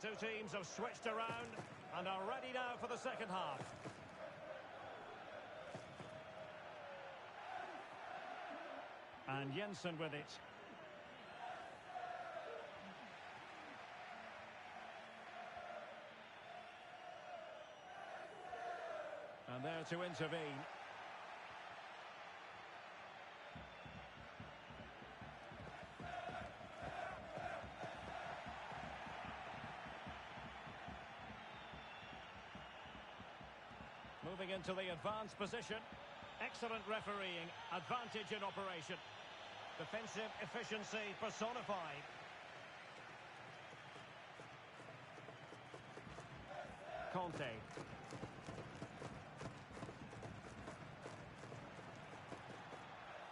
two teams have switched around and are ready now for the second half. And Jensen with it. And there to intervene. Moving into the advanced position. Excellent refereeing. Advantage in operation. Defensive efficiency personified. Conte.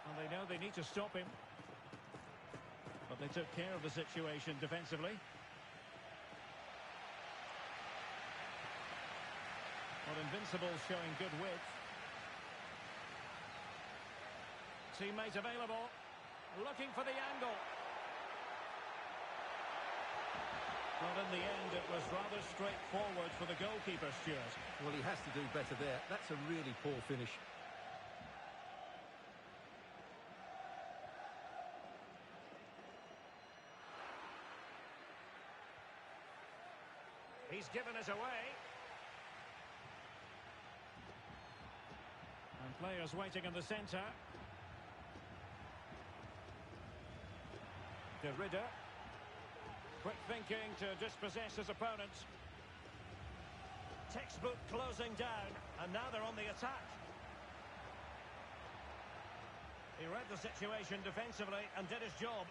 Well, they know they need to stop him. But they took care of the situation defensively. Well, Invincibles showing good width. Teammate available. Looking for the angle. Well, in the end, it was rather straightforward for the goalkeeper, Stuart. Well, he has to do better there. That's a really poor finish. He's given it away. And players waiting in the centre. De Ridder. Quick thinking to dispossess his opponent. Textbook closing down, and now they're on the attack. He read the situation defensively and did his job.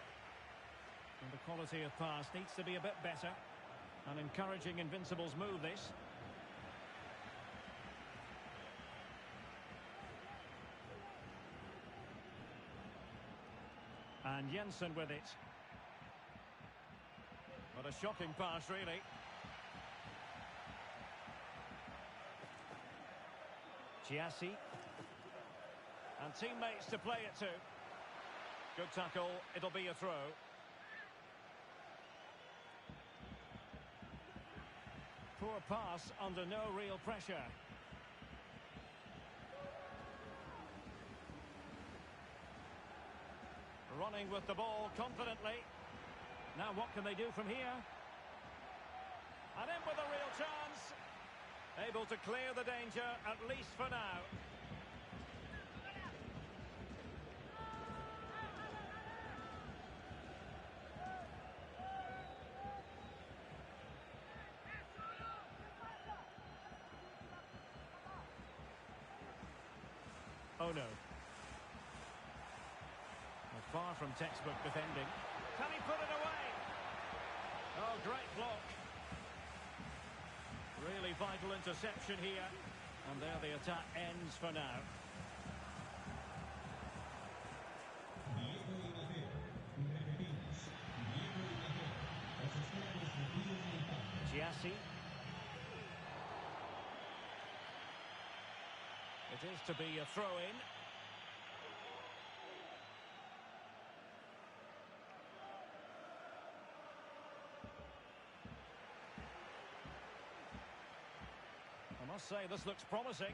And the quality of pass needs to be a bit better. An encouraging Invincibles move, this. And Jensen with it. What a shocking pass, really. Giassi. And teammates to play it to. Good tackle, it'll be a throw. Poor pass under no real pressure. Running with the ball confidently. Now what can they do from here? And in with a real chance. Able to clear the danger, at least for now. Oh no. Well, far from textbook defending. Can he put it away? Oh, great block. Really vital interception here. And there the attack ends for now. Giassi. It is to be a throw-in. I must say, this looks promising.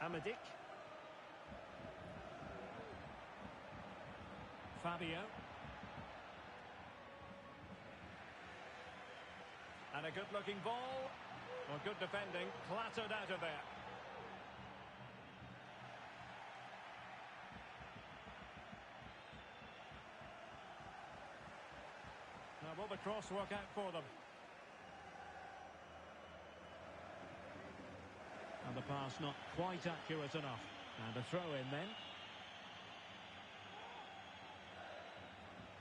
Amadik. Fabio. And a good-looking ball. Well, good defending, clattered out of there. Now, will the cross work out for them? And the pass not quite accurate enough. And a throw-in then.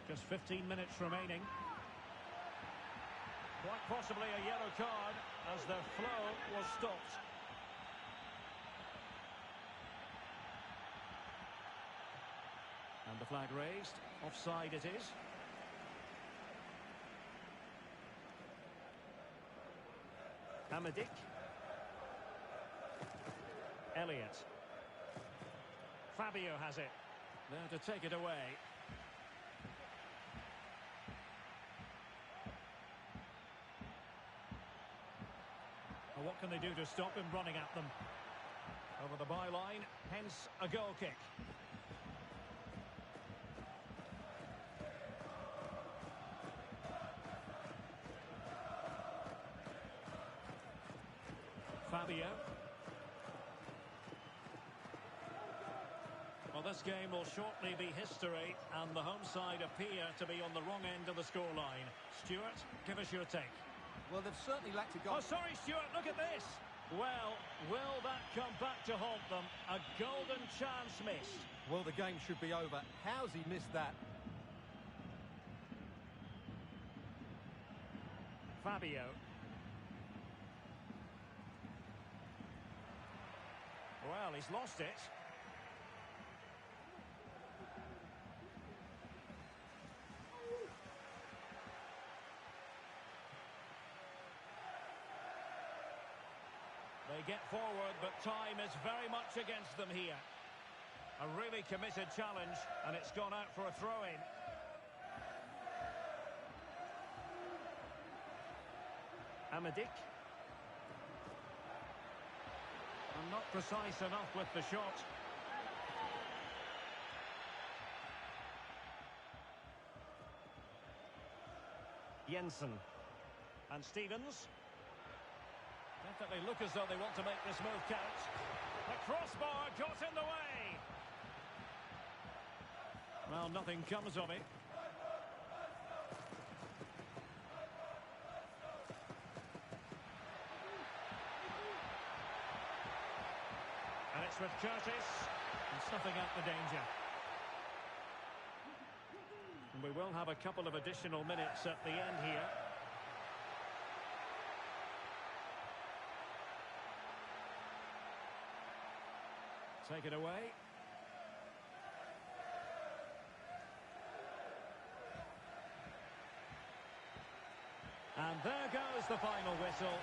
Just 15 minutes remaining. Quite possibly a yellow card as the flow was stopped. And the flag raised. Offside it is. Amadik. Elliott. Fabio has it. There to take it away. What can they do to stop him running at them? Over the byline, hence a goal kick. Fabio. Well, this game will shortly be history, and the home side appear to be on the wrong end of the scoreline. Stuart, give us your take. Well, they've certainly lacked a goal. Oh, sorry, Stuart, look at this. Well, will that come back to haunt them? A golden chance missed. Well, the game should be over. How's he missed that? Fabio. Well, he's lost it. They get forward, but time is very much against them here. A really committed challenge, and it's gone out for a throw-in. Amadik. And not precise enough with the shot. Jensen. And Stevens. Definitely look as though they want to make this move count. The crossbar got in the way. Well, nothing comes of it. And it's with Curtis. And snuffing out the danger. And we will have a couple of additional minutes at the end here. Take it away. And there goes the final whistle.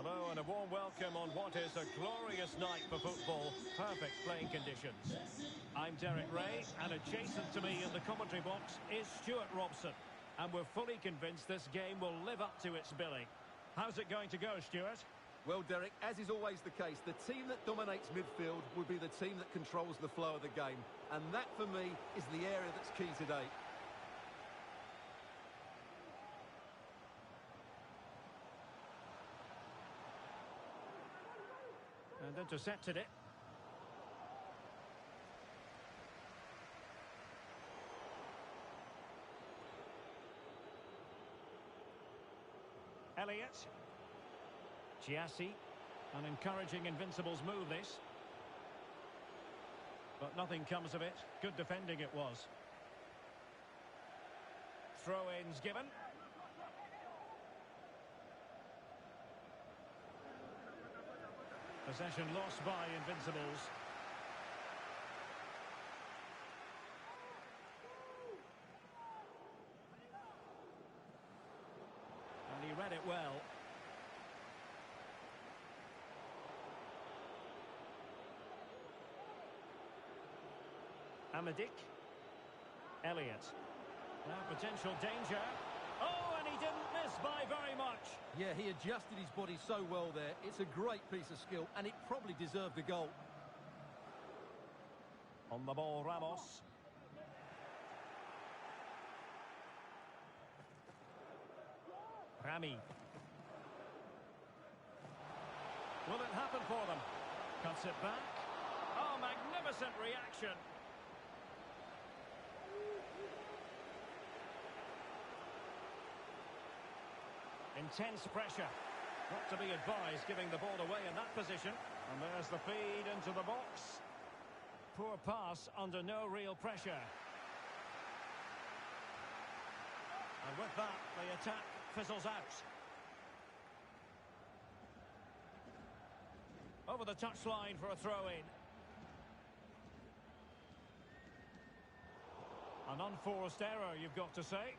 Hello and a warm welcome on what is a glorious night for football. Perfect playing conditions. I'm Derek Ray, and adjacent to me in the commentary box is Stuart Robson. And we're fully convinced this game will live up to its billing. How's it going to go, Stuart? Well, Derek, as is always the case, the team that dominates midfield will be the team that controls the flow of the game. And that, for me, is the area that's key today. And intercepted it. Elliott. Chiassi. An encouraging Invincibles move, this. But nothing comes of it. Good defending it was. Throw-ins given. Possession lost by Invincibles. And he read it well. Amadik. Elliott. Now potential danger. Oh, and he didn't miss by very much. Yeah, he adjusted his body so well there. It's a great piece of skill, and it probably deserved the goal. On the ball, Ramos. Rami. Will it happen for them? Cuts it back. Oh, magnificent reaction. Intense pressure. Not to be advised giving the ball away in that position. And there's the feed into the box. Poor pass under no real pressure. And with that, the attack fizzles out. Over the touchline for a throw-in. An unforced error, you've got to say.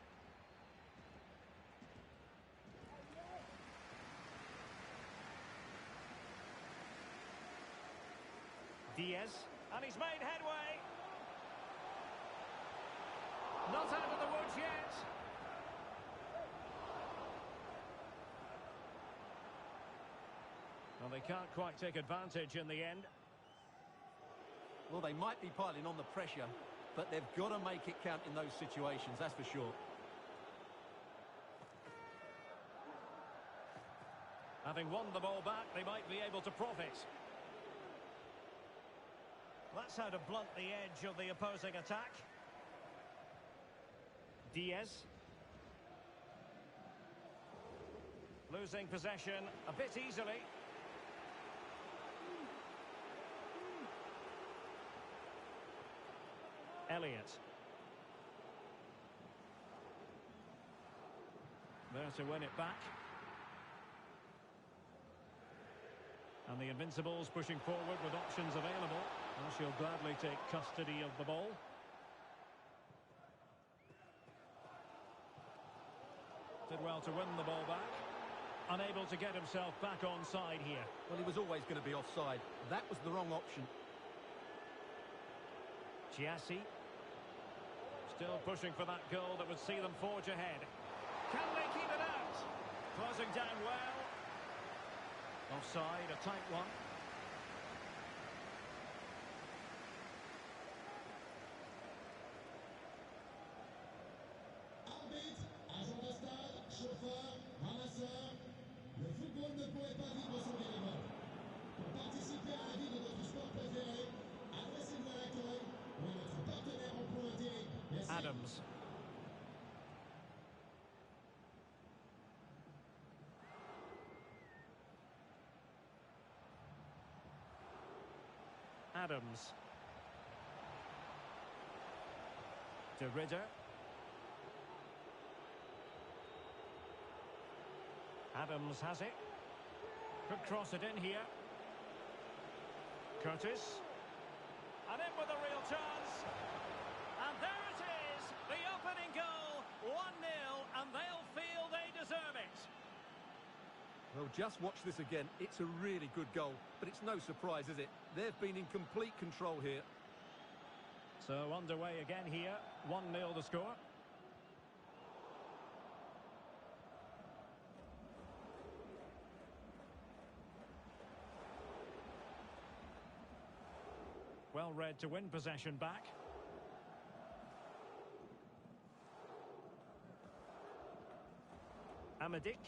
Diaz, and he's made headway. Not out of the woods yet. Well, they can't quite take advantage in the end. Well, they might be piling on the pressure, but they've got to make it count in those situations, that's for sure. Having won the ball back, they might be able to profit. That's how to blunt the edge of the opposing attack. Diaz. Losing possession a bit easily. Elliott. There to win it back. And the Invincibles pushing forward with options available. Well, she'll gladly take custody of the ball. Did well to win the ball back. Unable to get himself back onside here. Well, he was always going to be offside. That was the wrong option. Chiassi. Still pushing for that goal that would see them forge ahead. Can they keep it out? Closing down well. Offside, a tight one. Arbitre, agent de stade, chauffeur, ramasseur, le football ne pourrait pas vivre sans bénévoles. Pour participer à la vie de notre sport préféré, adressez-vous à l'accueil ou à notre partenaire en point intérim. Merci. Adams. Adams. De Ridder. Adams has it. Could cross it in here. Curtis. And in with a real chance. And there it is. The opening goal. 1-0. And they'll feel they deserve it. Well, just watch this again. It's a really good goal, but it's no surprise, is it? They've been in complete control here. So underway again here. 1-0 the score. Well read to win possession back. Amadik.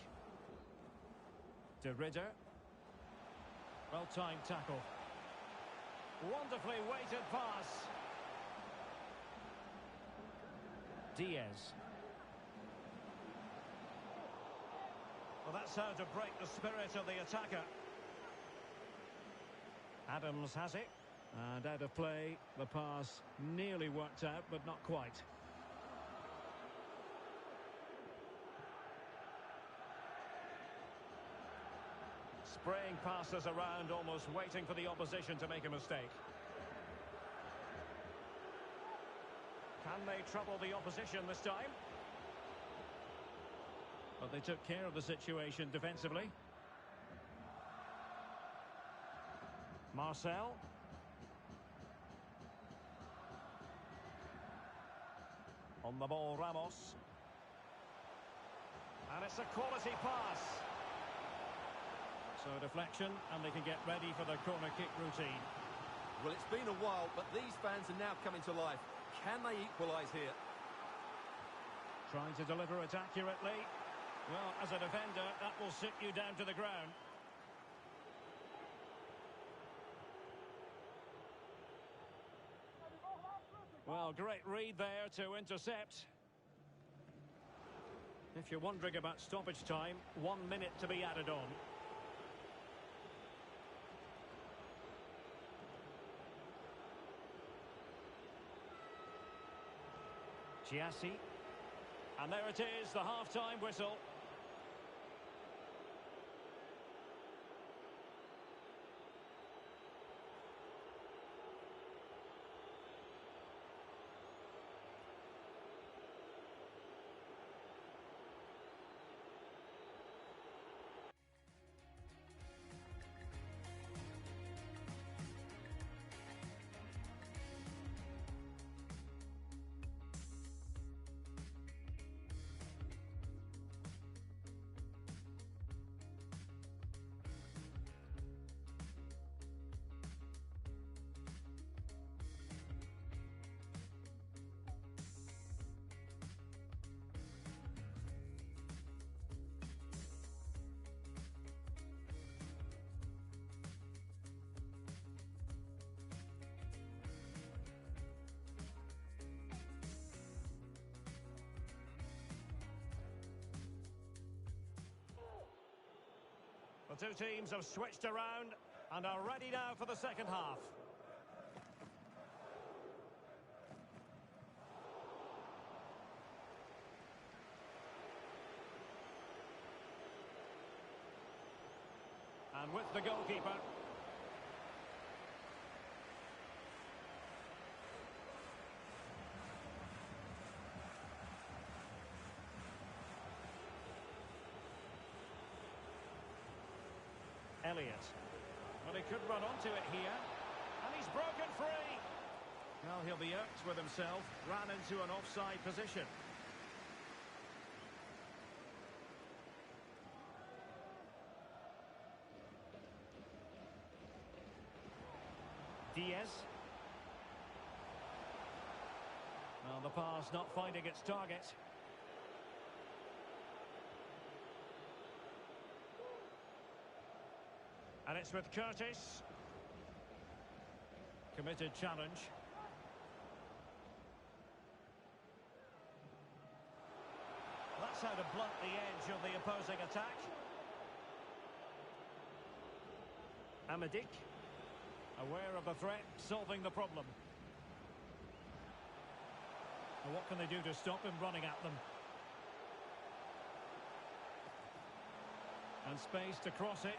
De Ridder. Well-timed tackle. Wonderfully weighted pass. Diaz. Well, that's how to break the spirit of the attacker. Adams has it. And out of play, the pass nearly worked out, but not quite. Spraying passes around, almost waiting for the opposition to make a mistake. Can they trouble the opposition this time? But they took care of the situation defensively. Marcel. On the ball, Ramos. And it's a quality pass. So deflection, and they can get ready for the corner kick routine. Well, it's been a while, but these fans are now coming to life. Can they equalise here? Trying to deliver it accurately. Well, as a defender, that will sit you down to the ground. Well, great read there to intercept. If you're wondering about stoppage time, 1 minute to be added on. Giassi. And there it is, the half-time whistle. The two teams have switched around and are ready now for the second half. And with the goalkeeper. Elliott. Well, he could run onto it here. And he's broken free. Well, he'll be irked with himself. Ran into an offside position. Diaz. Well, the pass not finding its target. And it's with Curtis. Committed challenge. That's how to blunt the edge of the opposing attack. Amadik. Aware of the threat, solving the problem. And what can they do to stop him running at them? And space to cross it.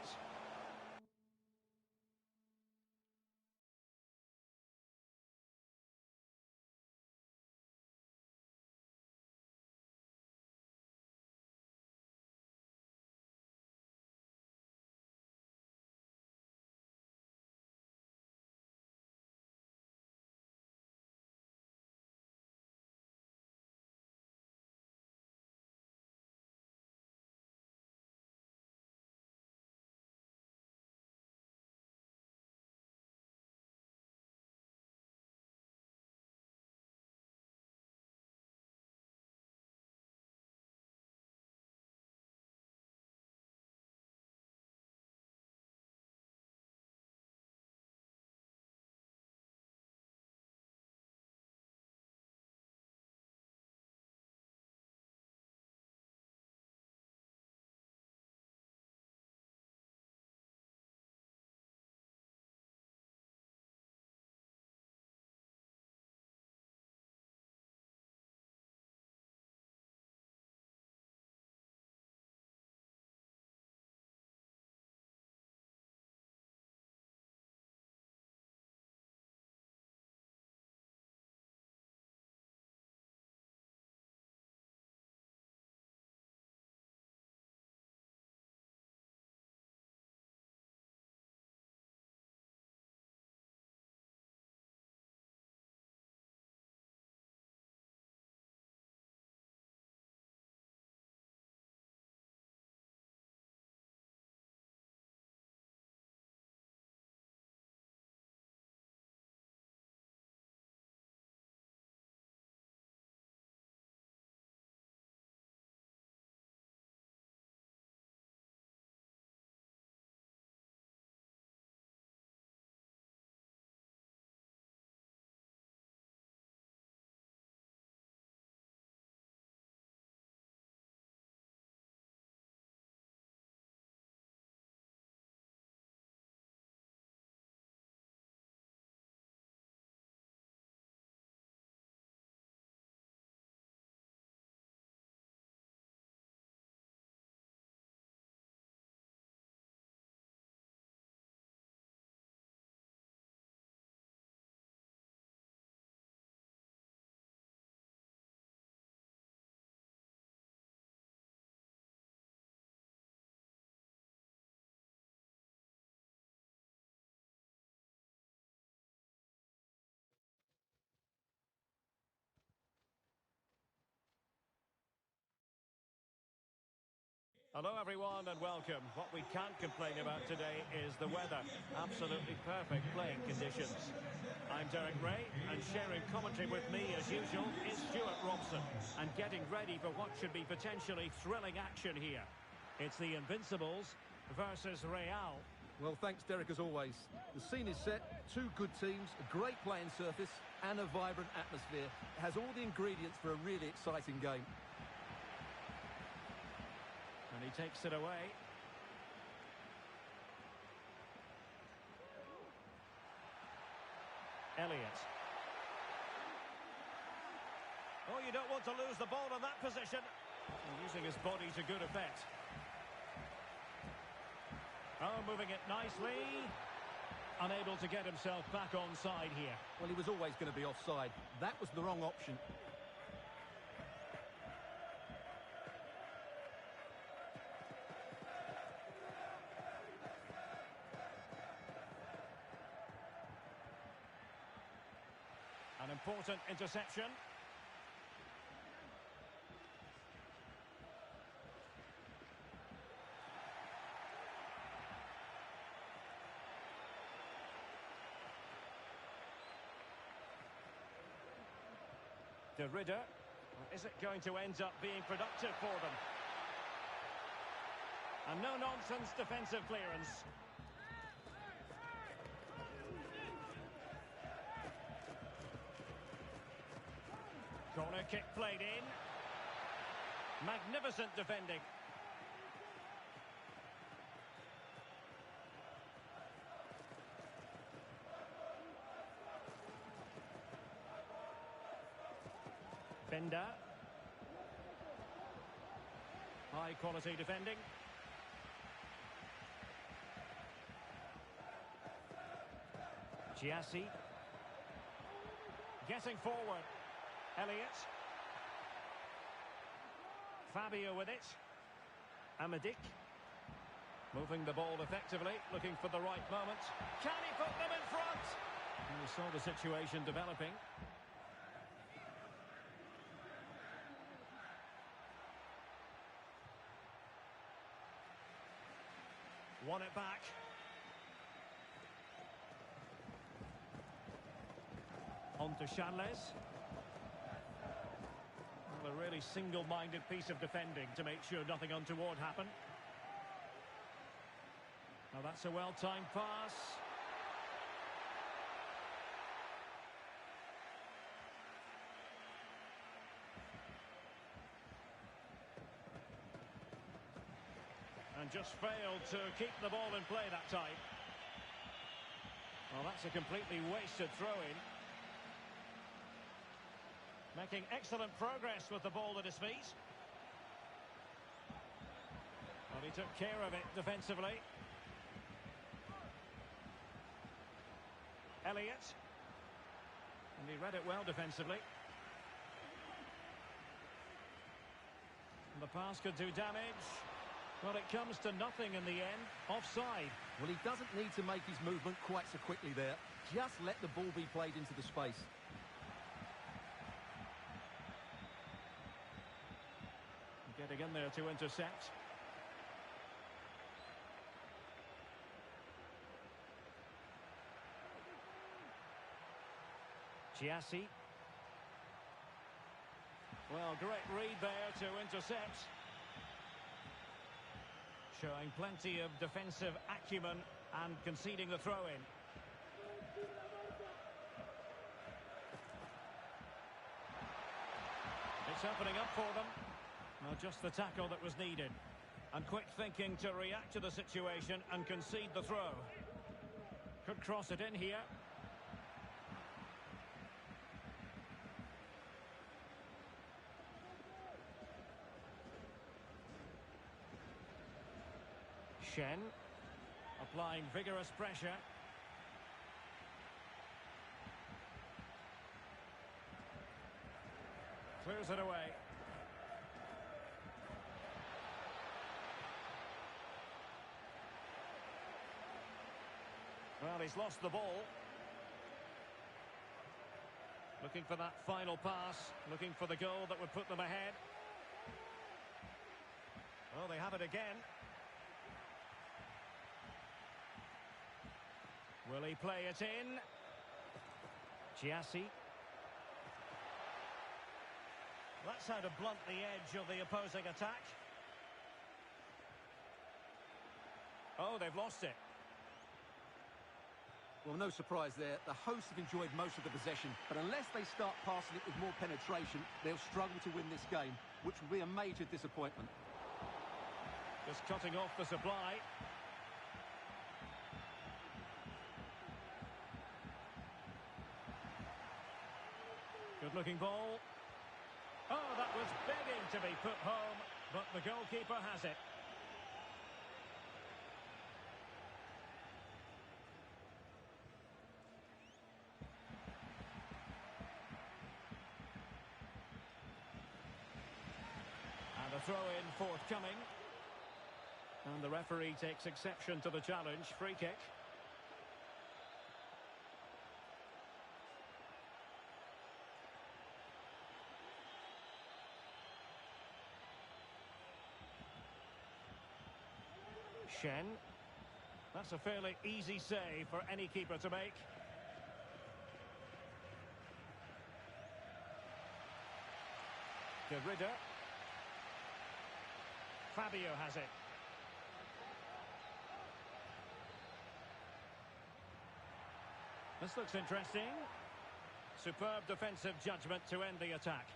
Hello everyone and welcome. What we can't complain about today is the weather. Absolutely perfect playing conditions. I'm Derek Ray, and sharing commentary with me as usual is Stuart Robson. And getting ready for what should be potentially thrilling action here. It's the Invincibles versus Real. Well, thanks, Derek, as always. The scene is set, two good teams, a great playing surface and a vibrant atmosphere. It has all the ingredients for a really exciting game. And he takes it away. Elliott. Oh, you don't want to lose the ball in that position. And using his body to good effect. Oh, moving it nicely. Unable to get himself back onside here. Well, he was always going to be offside. That was the wrong option. An important interception. De Ridder. Or is it going to end up being productive for them? And no-nonsense defensive clearance. Corner kick played in. Magnificent defending. Bender. High quality defending. Giassi. Getting forward. Elliott. Fabio with it. Amadik. Moving the ball effectively, looking for the right moment. Can he put them in front? And we saw the situation developing. Won it back. On to Shanles. Well, a really single-minded piece of defending to make sure nothing untoward happened. Now that's a well-timed pass. And just failed to keep the ball in play that time. Well, that's a completely wasted throw-in. Making excellent progress with the ball at his feet. Well, he took care of it defensively. Elliott. And he read it well defensively. And the pass could do damage. Well, it comes to nothing in the end. Offside. Well, he doesn't need to make his movement quite so quickly there. Just let the ball be played into the space. Getting in there to intercept. Giassi. Well, great read there to intercept. Showing plenty of defensive acumen and conceding the throw-in. It's opening up for them. Well, just the tackle that was needed. And quick thinking to react to the situation and concede the throw. Could cross it in here. Shen. Applying vigorous pressure. Clears it away. Well, he's lost the ball. Looking for that final pass. Looking for the goal that would put them ahead. Well, they have it again. Will he play it in? Chiasi. That's how to blunt the edge of the opposing attack. Oh, they've lost it. Well, no surprise there. The hosts have enjoyed most of the possession, but unless they start passing it with more penetration, they'll struggle to win this game, which will be a major disappointment. Just cutting off the supply. Good-looking ball. Oh, that was begging to be put home, but the goalkeeper has it. And a throw-in forthcoming. And the referee takes exception to the challenge. Free kick. Shen. That's a fairly easy save for any keeper to make. De Ridder. Fabio has it. This looks interesting. Superb defensive judgment to end the attack.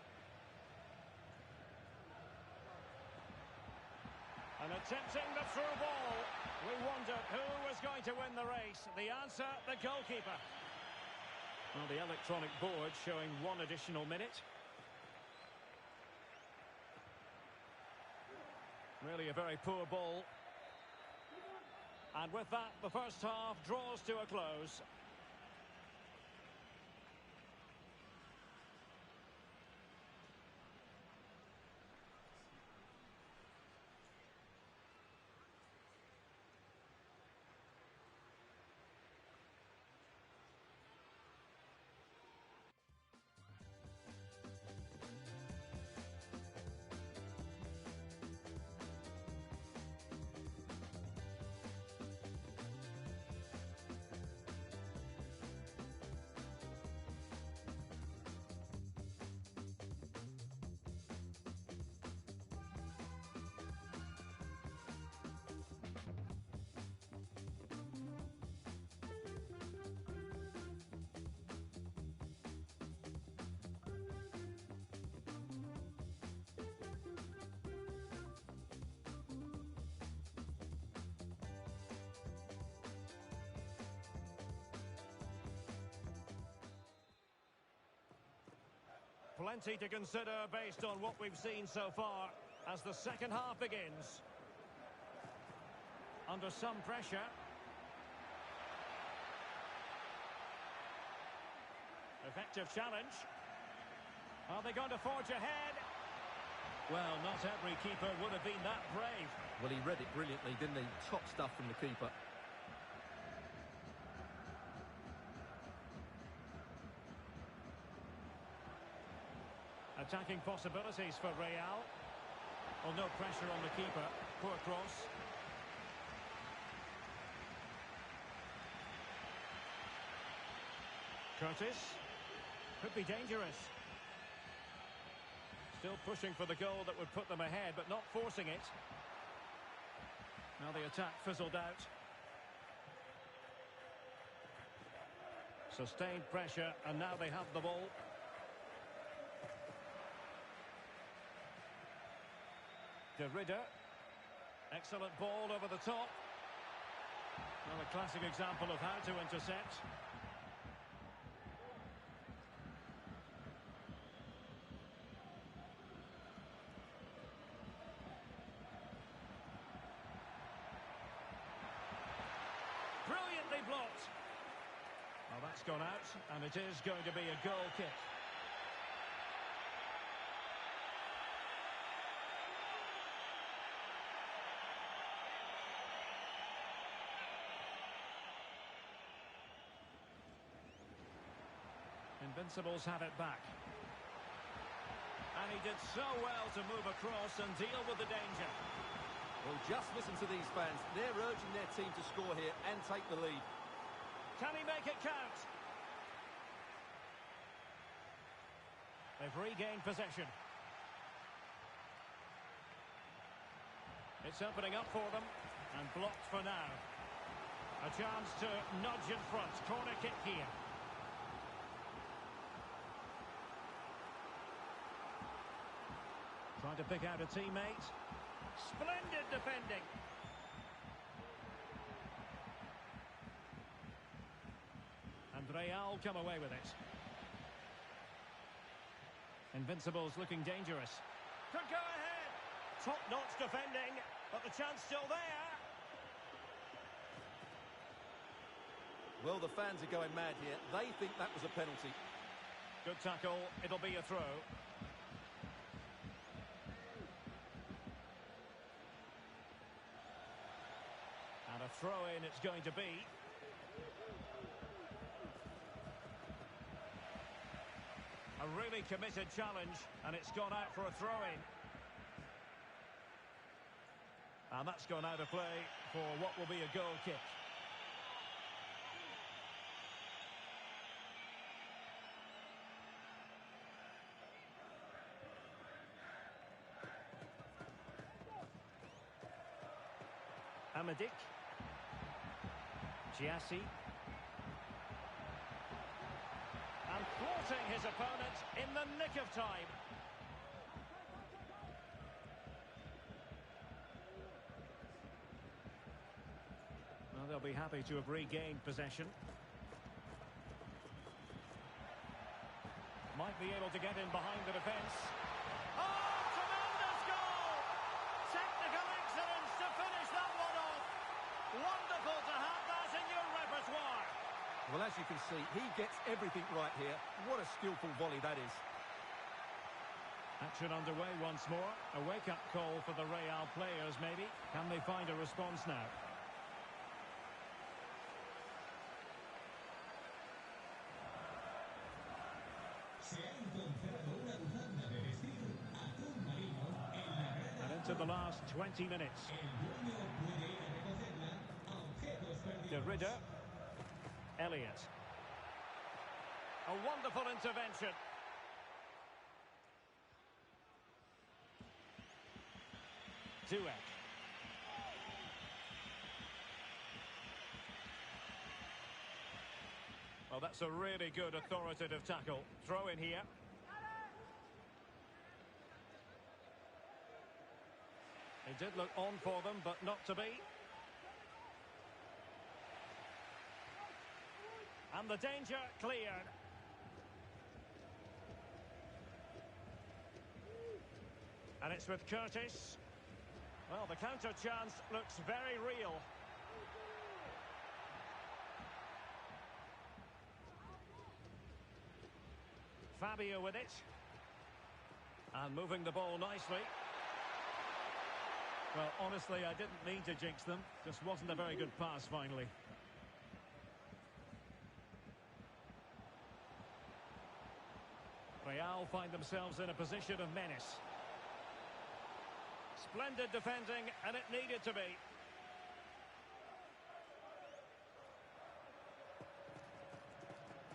And attempting the through ball. We wondered who was going to win the race. The answer, the goalkeeper. Well, the electronic board showing 1 additional minute. Really a very poor ball. And with that, the first half draws to a close. Plenty to consider based on what we've seen so far as the second half begins. Under some pressure. Effective challenge. Are they going to forge ahead? Well, not every keeper would have been that brave. Well, he read it brilliantly, didn't he? Top stuff from the keeper. Attacking possibilities for Real. Well, no pressure on the keeper. Poor cross. Curtis. Could be dangerous. Still pushing for the goal that would put them ahead, but not forcing it. Now the attack fizzled out. Sustained pressure, and now they have the ball. De Ridder. Excellent ball over the top. Well, a classic example of how to intercept. Brilliantly blocked. Well, that's gone out, and it is going to be a goal kick. Invincibles have it back. And he did so well to move across and deal with the danger. Well, just listen to these fans. They're urging their team to score here and take the lead. Can he make it count? They've regained possession. It's opening up for them and blocked for now. A chance to nudge in front. Corner kick here. Trying to pick out a teammate. Splendid defending. And Real come away with it. Invincibles looking dangerous. Could go ahead. Top-notch defending, but the chance still there. Well, the fans are going mad here. They think that was a penalty. Good tackle. It'll be a throw. And a throw-in it's going to be. A really committed challenge, and it's gone out for a throw-in. And that's gone out of play for what will be a goal kick. Amadik. Giassi. And thwarting his opponent in the nick of time. Well, they'll be happy to have regained possession. Might be able to get in behind the defence. Oh, tremendous goal! Technical excellence to finish that one off. Wonderful to have that in your repertoire. Well, as you can see, he gets everything right here. What a skillful volley that is. Action underway once more. A wake-up call for the Real players, maybe. Can they find a response now? And into the last 20 minutes. De Ridder. Elliott. A wonderful intervention. Dueck. Well, that's a really good authoritative tackle. Throw in here. It did look on for them, but not to be. And the danger cleared. And it's with Curtis. Well, the counter chance looks very real. Fabio with it. And moving the ball nicely. Well, honestly, I didn't mean to jinx them. Just wasn't a very good pass, finally. Real find themselves in a position of menace. Splendid defending, and it needed to be.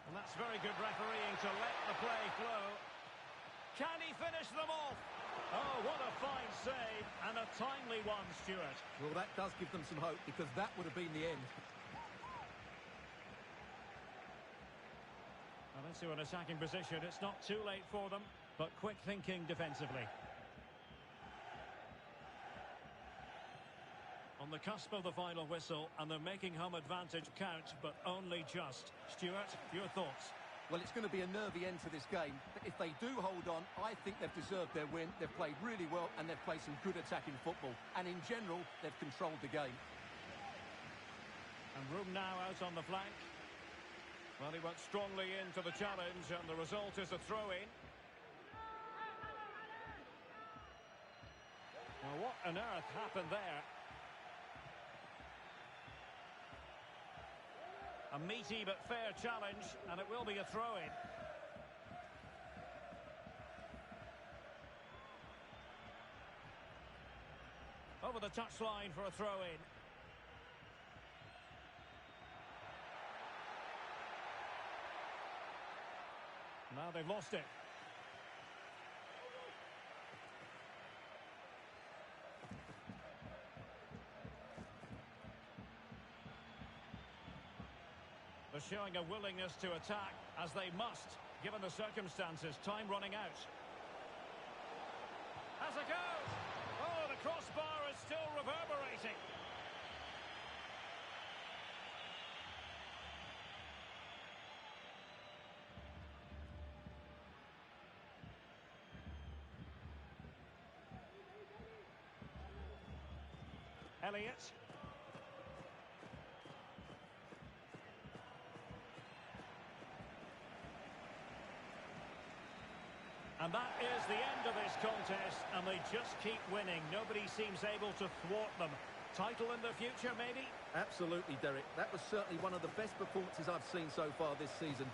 And that's very good refereeing to let the play flow. Can he finish them off? Oh, what a fine save, and a timely one, Stuart. Well, that does give them some hope, because that would have been the end. Well, into an attacking position. It's not too late for them, but quick thinking defensively. On the cusp of the final whistle, and they're making home advantage count, but only just. Stuart, your thoughts? Well, it's going to be a nervy end to this game. But if they do hold on, I think they've deserved their win. They've played really well, and they've played some good attacking football. And in general, they've controlled the game. And room now out on the flank. Well, he went strongly into the challenge, and the result is a throw-in. Well, what on earth happened there? A meaty but fair challenge, and it will be a throw-in. Over the touchline for a throw-in. Now they've lost it. They're showing a willingness to attack, as they must, given the circumstances. Time running out. Has a go! Oh, the crossbar is still reverberating. Elliott. And that is the end of this contest, and they just keep winning. Nobody seems able to thwart them. Title in the future, maybe? Absolutely, Derek. That was certainly one of the best performances I've seen so far this season.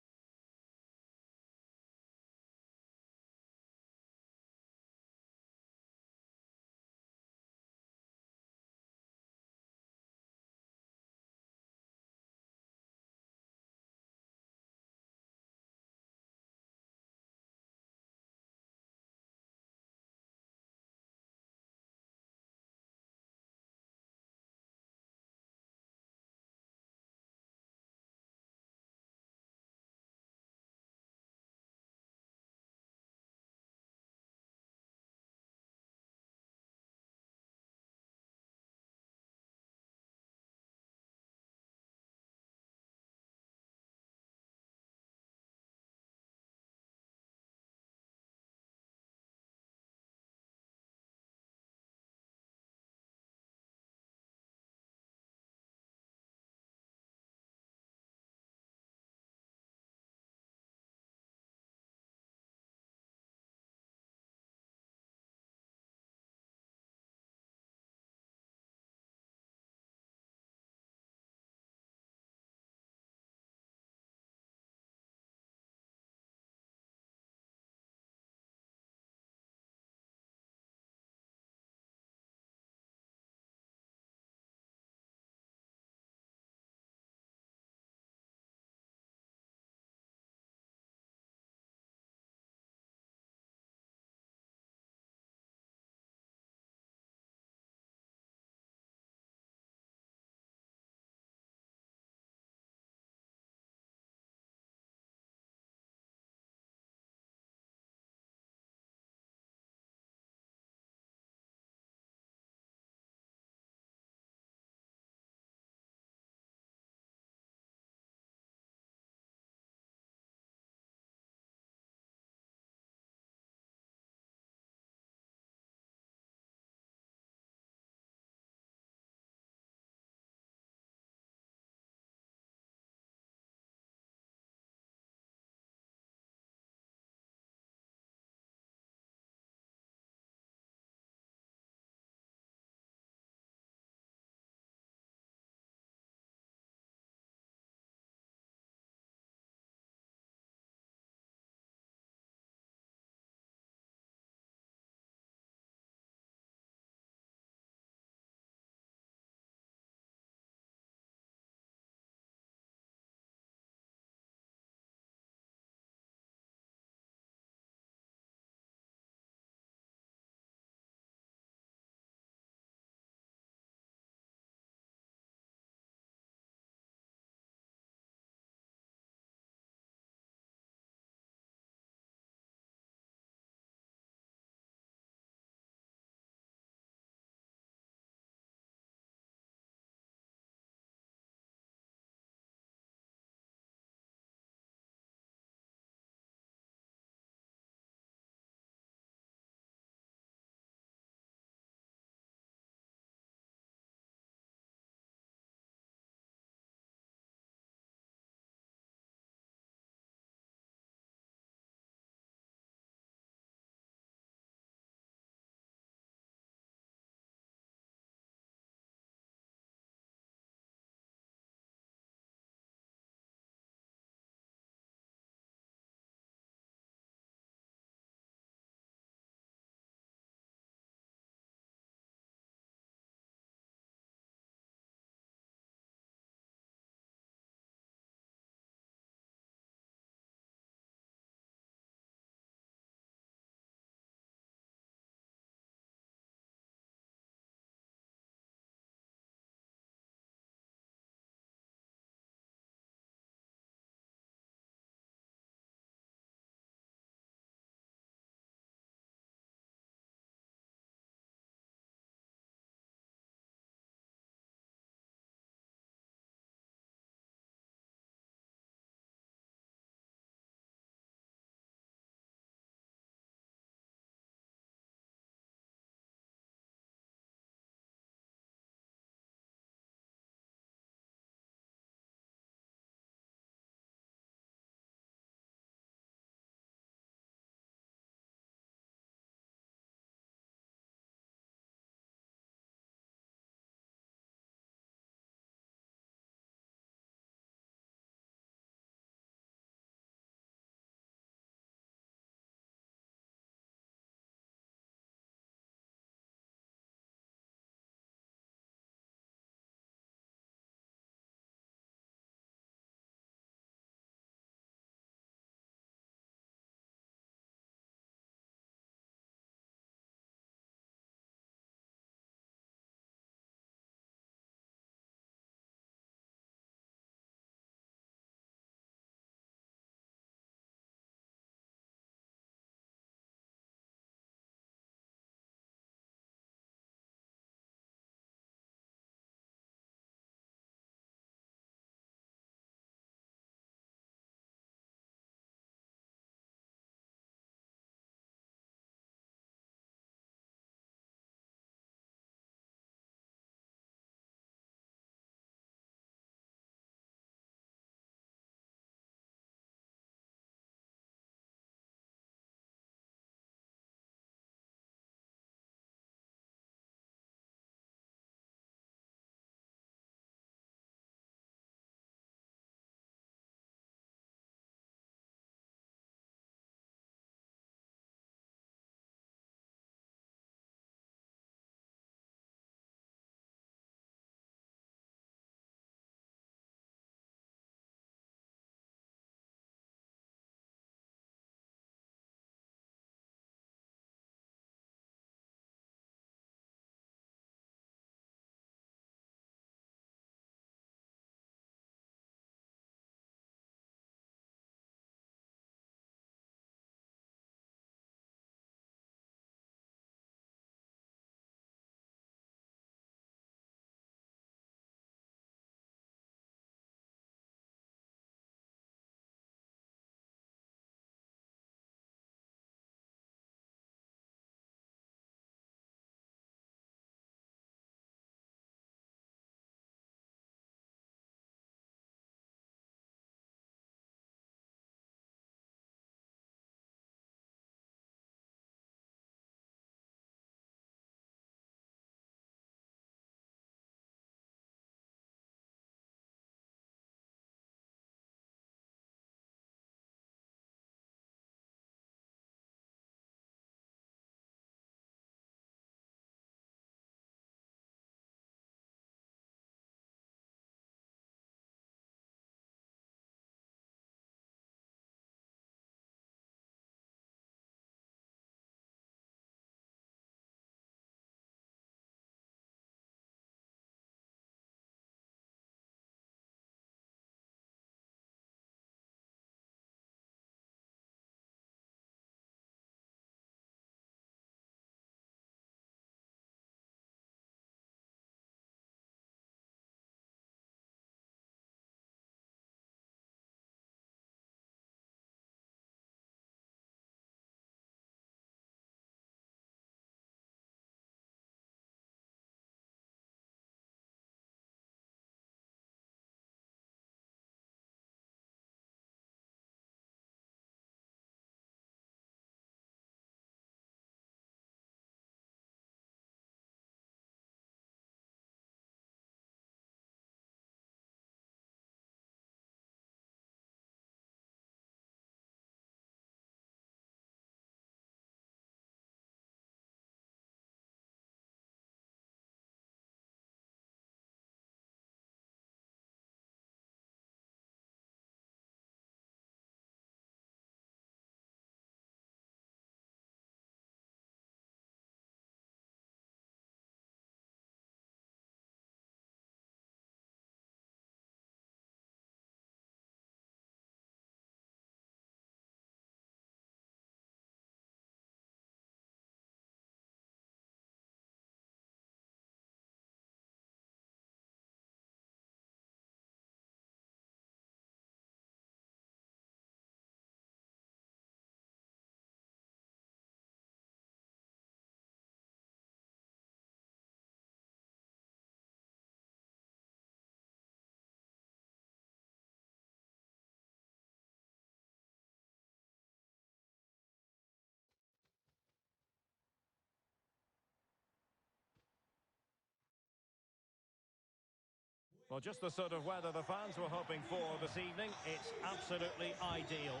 Well, just the sort of weather the fans were hoping for this evening. It's absolutely ideal.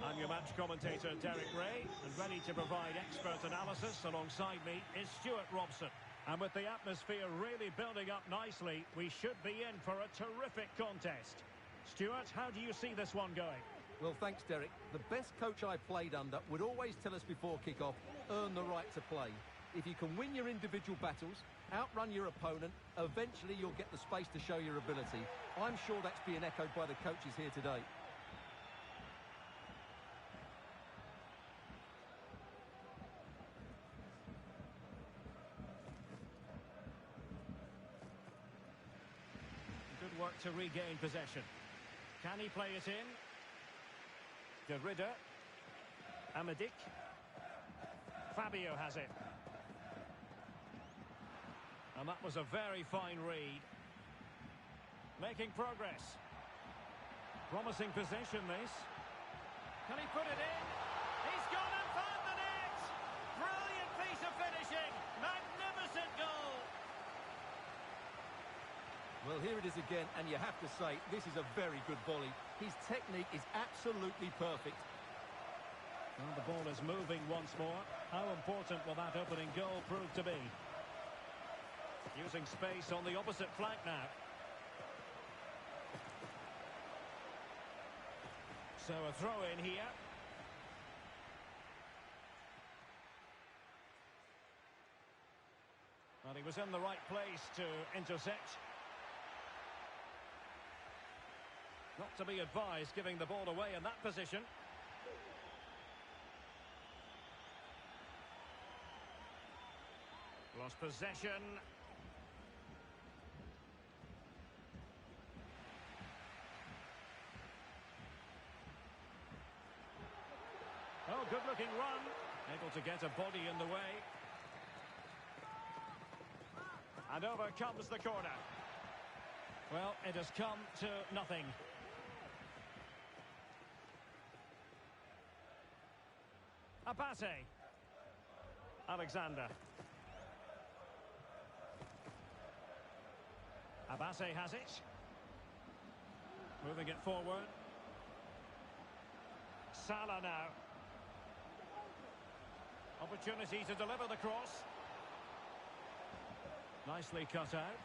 I'm your match commentator, Derek Ray, and ready to provide expert analysis alongside me is Stuart Robson. And with the atmosphere really building up nicely, we should be in for a terrific contest. Stuart, how do you see this one going? Well, thanks, Derek. The best coach I played under would always tell us before kick-off, earn the right to play. If you can win your individual battles, outrun your opponent, eventually you'll get the space to show your ability. I'm sure that's being echoed by the coaches here today. Good work to regain possession. Can he play it in? De Ridder. Amadik. Fabio has it. And that was a very fine read. Making progress. Promising possession, this. Can he put it in? He's gone and found the net! Brilliant piece of finishing! Magnificent goal! Well, here it is again, and you have to say, this is a very good volley. His technique is absolutely perfect. Well, the ball is moving once more. How important will that opening goal prove to be? Using space on the opposite flank now. So a throw in here. Well, he was in the right place to intercept. Not to be advised giving the ball away in that position. Lost possession. Oh, good-looking run. Able to get a body in the way. And over comes the corner. Well, it has come to nothing. Abate. Alexander. Abate has it. Moving it forward. Salah now. Opportunity to deliver the cross. Nicely cut out.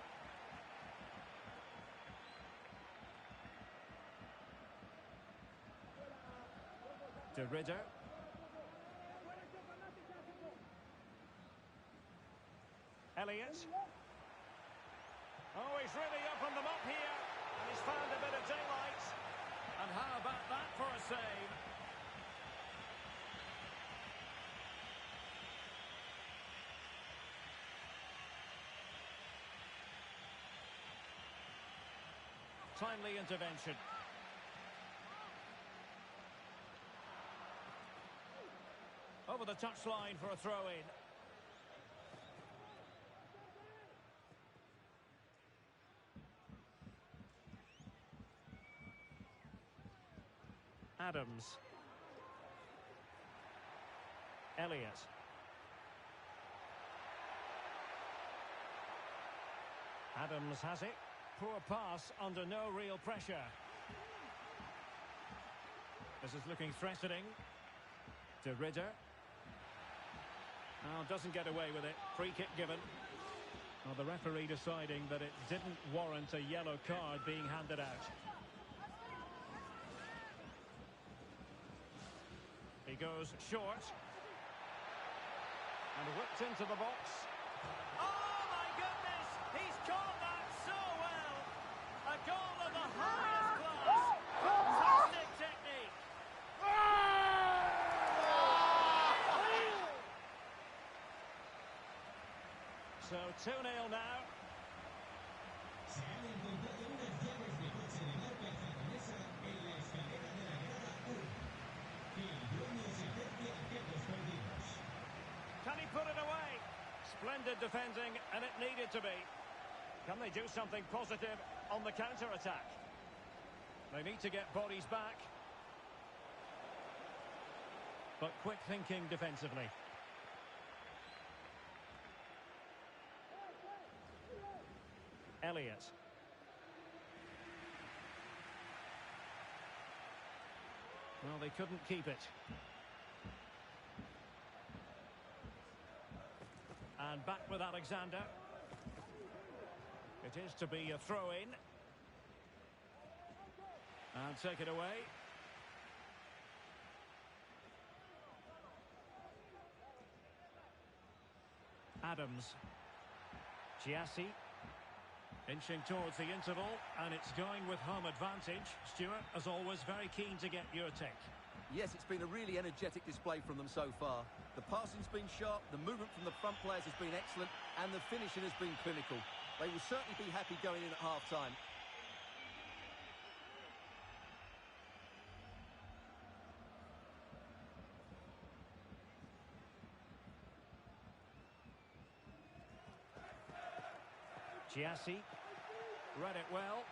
De Ridder. Elliott. Oh, he's really opened them up here. And he's found a bit of daylight. And how about that for a save? Timely intervention. Over the touchline for a throw-in. Adams. Elliott. Adams has it. Poor pass under no real pressure. This is looking threatening. De Ridder. Oh, doesn't get away with it. Free kick given. Well, the referee deciding that it didn't warrant a yellow card being handed out. He goes short. And whipped into the box. Oh, my goodness! He's caught that so well! A goal of the highest class! Fantastic technique! So 2-0 now. Se han encontrado unas llaves de coche de marca japonesa en la escalera de la grada 1. Que el dueño se acerque a objetos perdidos. Can he put it away? Splendid defending, and it needed to be. Can they do something positive on the counter-attack? They need to get bodies back. But quick thinking defensively. Elliott. Well, they couldn't keep it. And back with Alexander. It is to be a throw-in. And take it away. Adams. Giassi. Inching towards the interval, and it's going with home advantage. Stuart, as always, very keen to get your take. Yes, it's been a really energetic display from them so far. The passing's been sharp, the movement from the front players has been excellent, and the finishing has been clinical. They will certainly be happy going in at half-time. Giassi. Read it well.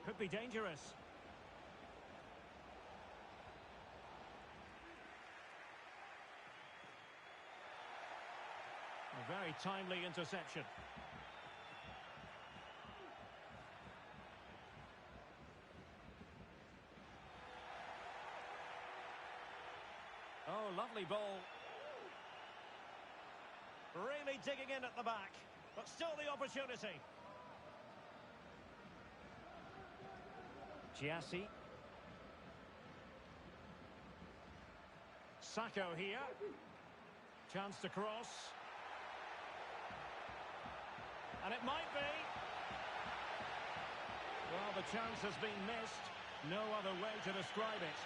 Could be dangerous. A very timely interception. Oh, lovely ball. Really digging in at the back, but still the opportunity. Giassi. Sacco here. Chance to cross. And it might be. Well, the chance has been missed. No other way to describe it.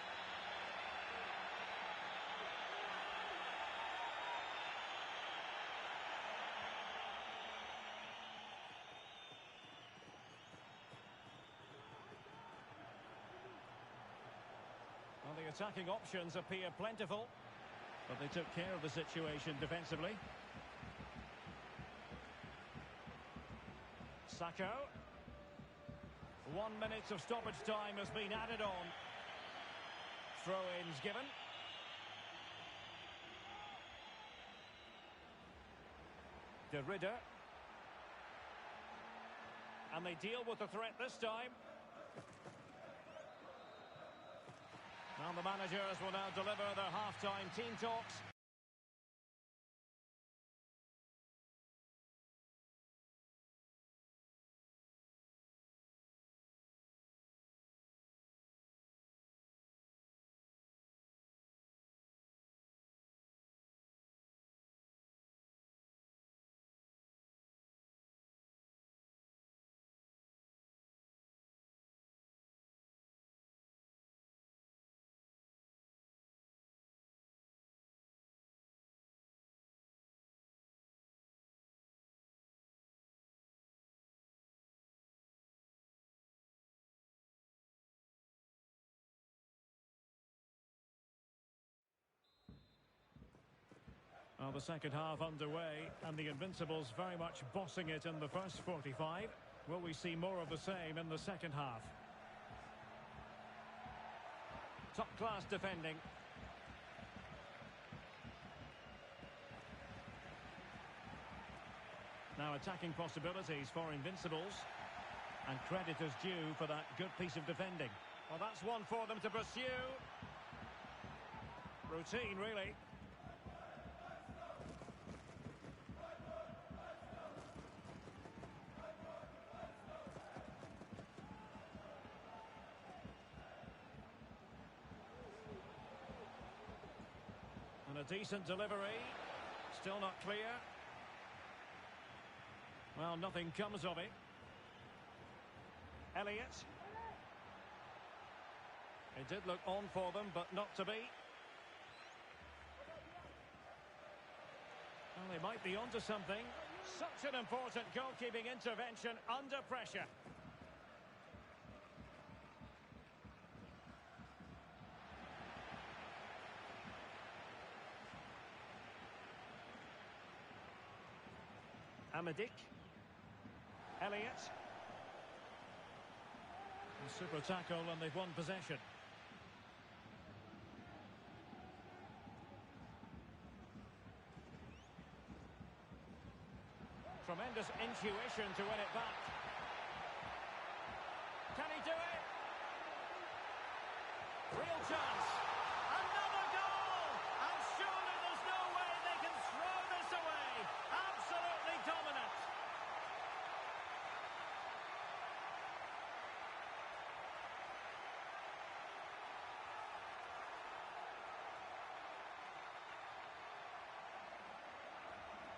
Well, the attacking options appear plentiful, but they took care of the situation defensively. Sacco. 1 minute of stoppage time has been added on. Throw-ins given. De Ridder. And they deal with the threat this time. Now the managers will now deliver their half-time team talks. Well, the second half underway, and the Invincibles very much bossing it in the first 45. Will we see more of the same in the second half? Top-class defending. Now attacking possibilities for Invincibles. And credit is due for that good piece of defending. Well, that's one for them to pursue. Routine, really. And a decent delivery. Still not clear. Well, nothing comes of it. Elliott. It did look on for them, but not to be. Well, they might be onto something. Such an important goalkeeping intervention under pressure. Amadik. Elliott. Super tackle, and they've won possession. Tremendous intuition to win it back. Can he do it? Real chance. Another goal! And surely there's no way they can throw this away. Absolutely dominant.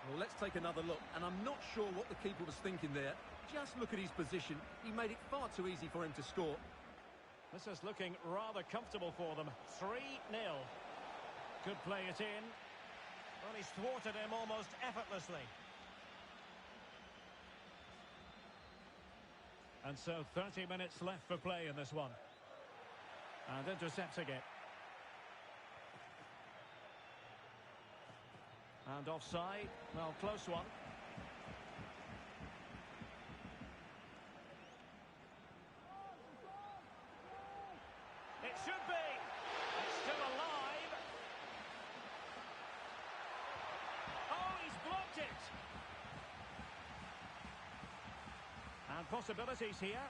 Well, let's take another look, and I'm not sure what the keeper was thinking there. Just look at his position. He made it far too easy for him to score. This is looking rather comfortable for them. 3-0. Could play it in. Well, he's thwarted him almost effortlessly. And so 30 minutes left for play in this one. And intercepting it. And offside. Well, close one. It should be. It's still alive. Oh, he's blocked it. And possibilities here.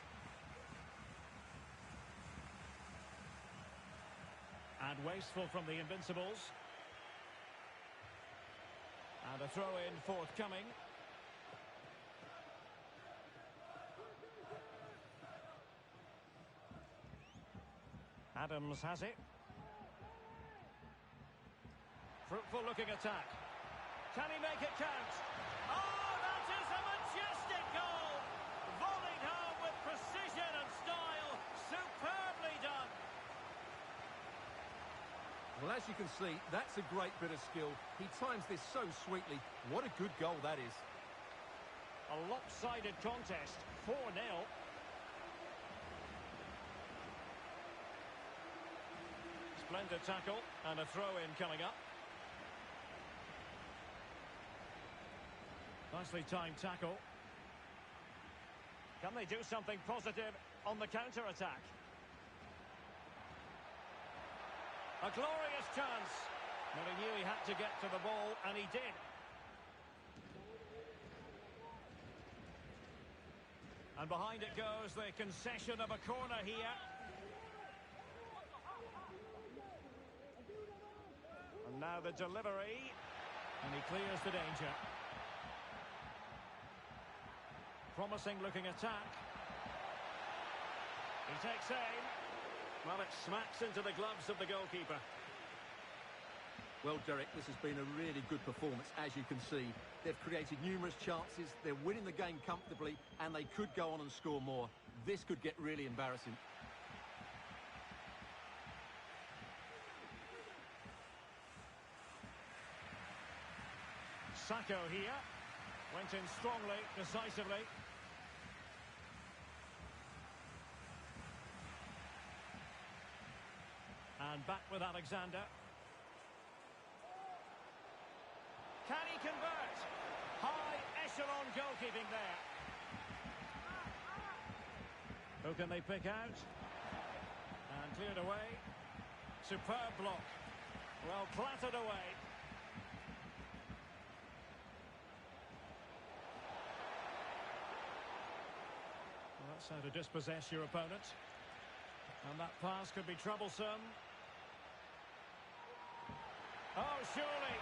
And wasteful from the Invincibles. And a throw-in forthcoming. Adams has it. Fruitful looking attack. Can he make it count? Oh, that is a majestic goal! Volleyed home with precision and style. Superbly done. Well, as you can see, that's a great bit of skill. He times this so sweetly. What a good goal that is. A lopsided contest. 4-0. Splendid tackle and a throw-in coming up. Nicely timed tackle. Can they do something positive on the counter-attack? A glorious chance. Well, he knew he had to get to the ball, and he did. And behind it goes the concession of a corner here. And now the delivery. And he clears the danger. Promising looking attack. He takes aim. Well, it smacks into the gloves of the goalkeeper. Well, Derek, this has been a really good performance, as you can see. They've created numerous chances, they're winning the game comfortably, and they could go on and score more. This could get really embarrassing. Sacco here. Went in strongly, decisively. And back with Alexander. Can he convert? High echelon goalkeeping there. Who can they pick out? And cleared away. Superb block. Well, clattered away. Well, that's how to dispossess your opponent. And that pass could be troublesome. Oh, surely.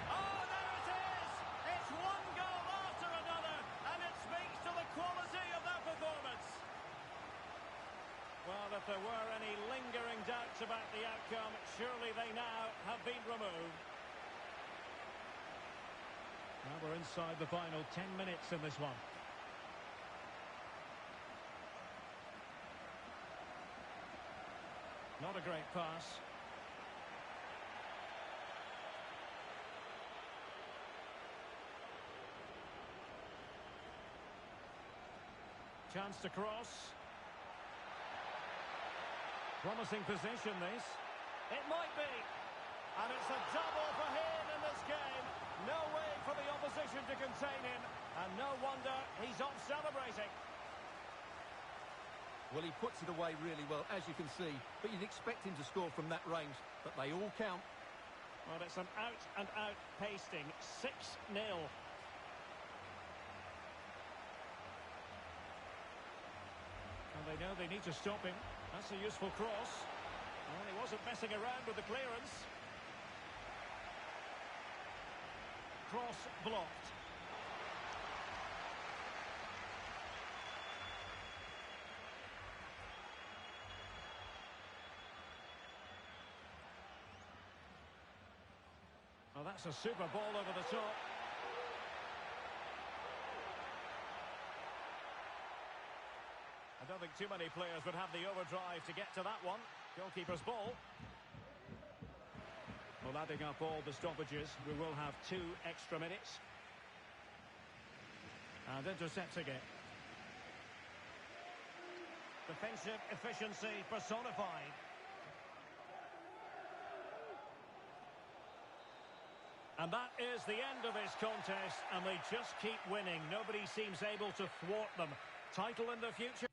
Oh, there it is! It's one goal after another, and it speaks to the quality of that performance. Well, if there were any lingering doubts about the outcome, surely they now have been removed. Now we're inside the final 10 minutes in this one. Not a great pass. Chance to cross. Promising position, this. It might be. And it's a double for him in this game. No way for the opposition to contain him. And no wonder he's off celebrating. Well, he puts it away really well, as you can see. But you'd expect him to score from that range. But they all count. Well, it's an out-and-out pasting. 6-0. They know they need to stop him. That's a useful cross. Well, he wasn't messing around with the clearance. Cross blocked. Well, that's a super ball over the top. I don't think too many players would have the overdrive to get to that one. Goalkeeper's ball. Well, adding up all the stoppages, we will have 2 extra minutes. And intercepting it. Defensive efficiency personified. And that is the end of this contest, and they just keep winning. Nobody seems able to thwart them. Title in the future.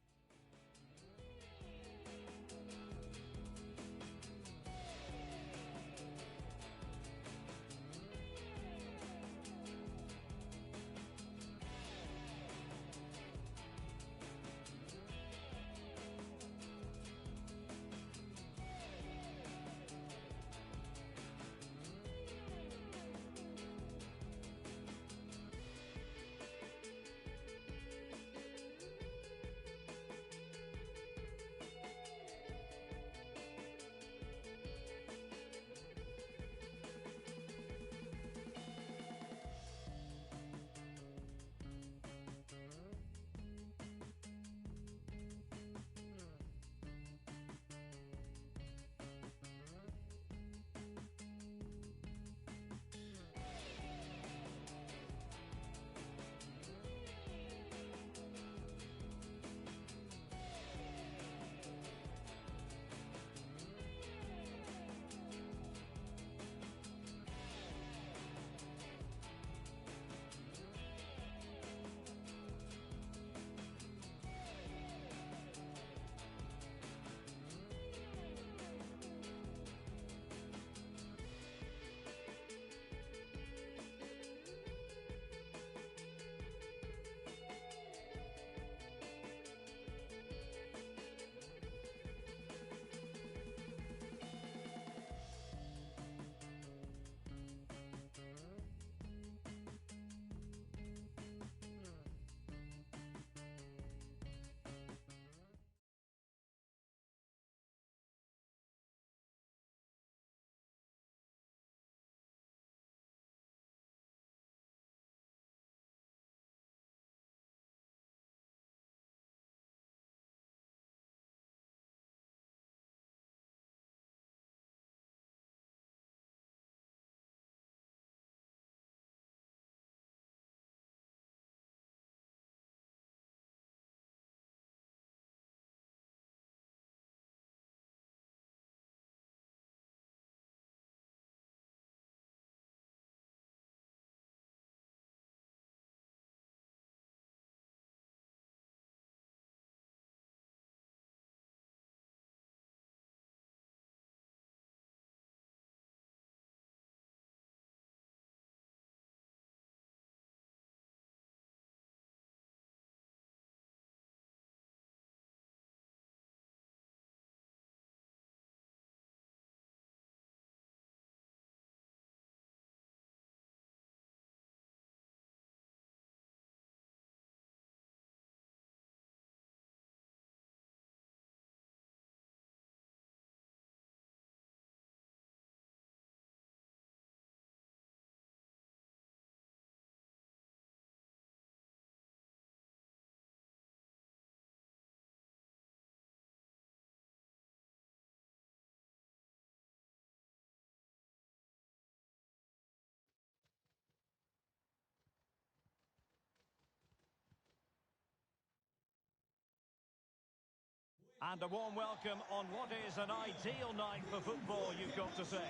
And a warm welcome on what is an ideal night for football, you've got to say.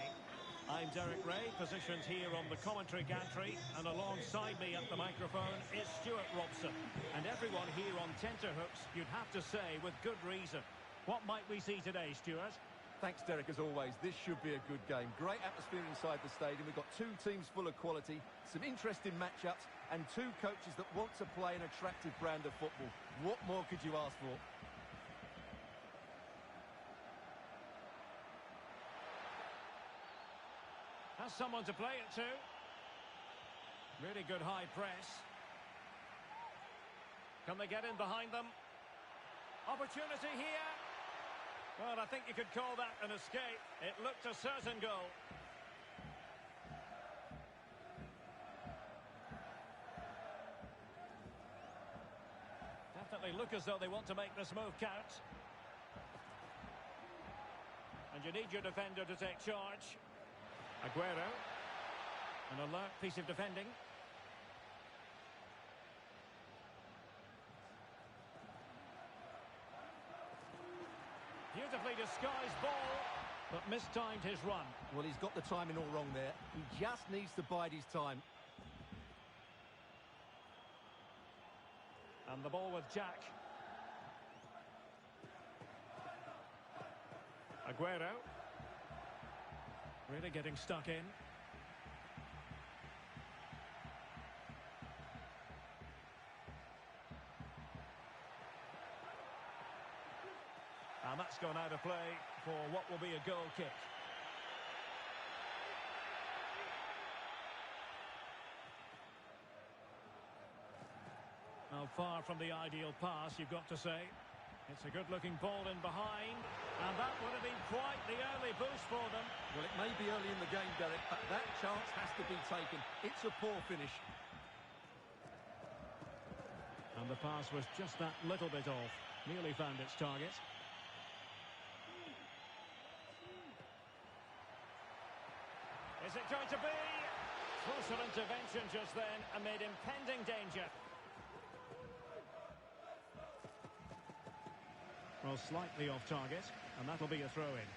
I'm Derek Ray, positioned here on the commentary gantry, and alongside me at the microphone is Stuart Robson. And everyone here on tenterhooks, you'd have to say, with good reason. What might we see today, Stuart? Thanks, Derek, as always. This should be a good game. Great atmosphere inside the stadium. We've got 2 teams full of quality, some interesting matchups, and 2 coaches that want to play an attractive brand of football. What more could you ask for? Has someone to play it to. Really good high press. Can they get in behind them? Opportunity here. Well, I think you could call that an escape. It looked a certain goal. Definitely look as though they want to make this move count. And you need your defender to take charge. Aguero. An alert piece of defending. Beautifully disguised ball, but mistimed his run. Well, he's got the timing all wrong there. He just needs to bide his time. And the ball with Jack. Aguero. Really getting stuck in. And that's gone out of play for what will be a goal kick. Now, far from the ideal pass, you've got to say. It's a good-looking ball in behind, and that would have been quite the early boost for them. Well, it may be early in the game, Derek, but that chance has to be taken. It's a poor finish. And the pass was just that little bit off. Nearly found its target. Is it going to be? Closer intervention just then amid impending danger. Well, slightly off target, and that'll be a throw-in.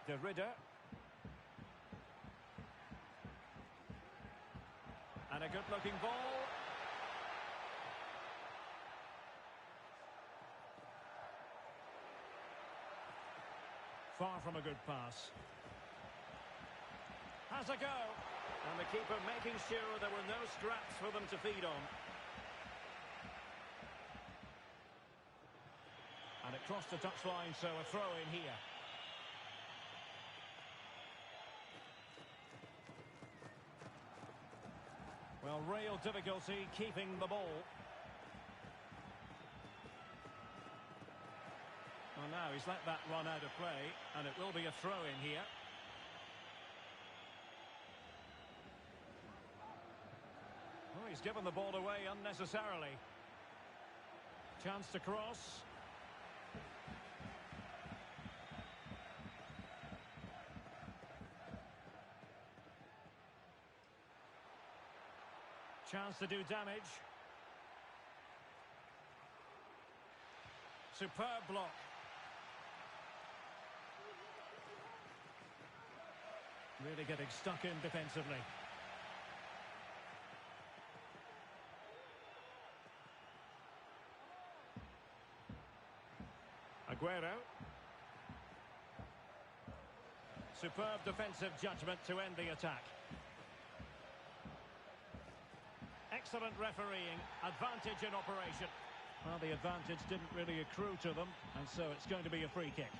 De Ridder. And a good-looking ball. Far from a good pass. Has a go. And the keeper making sure there were no scraps for them to feed on. And it crossed the touchline, so a throw-in here. Well, real difficulty keeping the ball. Well, now he's let that run out of play, and it will be a throw-in here. Oh, he's given the ball away unnecessarily. Chance to cross. Chance to do damage. Superb block. Really getting stuck in defensively. Aguero. Superb defensive judgment to end the attack. Excellent refereeing. Advantage in operation. Well, the advantage didn't really accrue to them, and so it's going to be a free kick.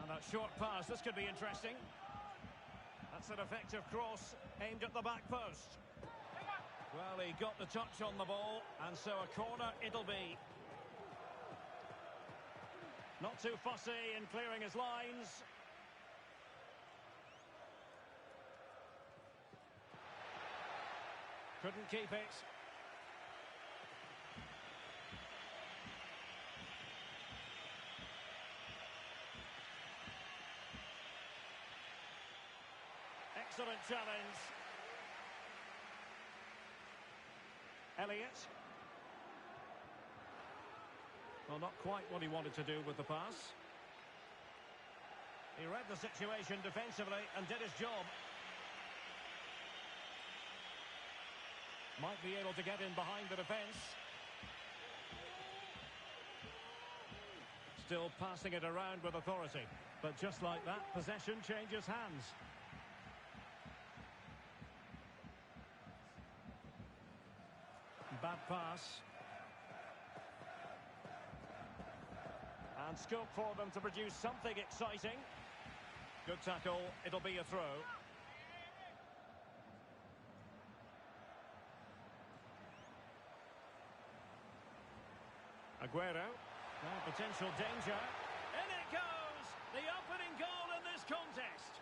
And that short pass, this could be interesting. That's an effective cross aimed at the back post. Well, he got the touch on the ball, and so a corner it'll be. Not too fussy in clearing his lines. Couldn't keep it. Excellent challenge. Elliott. Well, not quite what he wanted to do with the pass. He read the situation defensively and did his job. Might be able to get in behind the defence. Still passing it around with authority. But just like that, possession changes hands. Bad pass. And scope for them to produce something exciting. Good tackle, it'll be a throw. Aguero. Now potential danger. In it goes! The opening goal in this contest.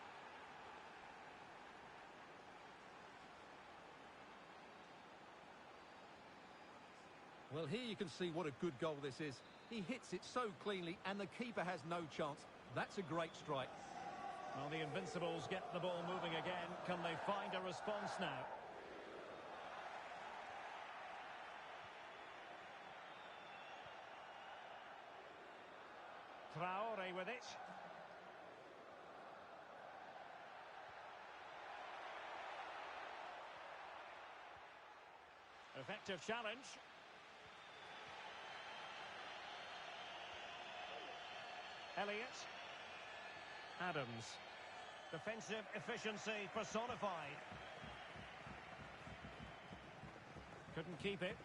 Well, here you can see what a good goal this is. He hits it so cleanly and the keeper has no chance. That's a great strike. Well, the Invincibles get the ball moving again. Can they find a response now? Traore with it. Effective challenge. Elliott. Adams. Defensive efficiency personified. Couldn't keep it.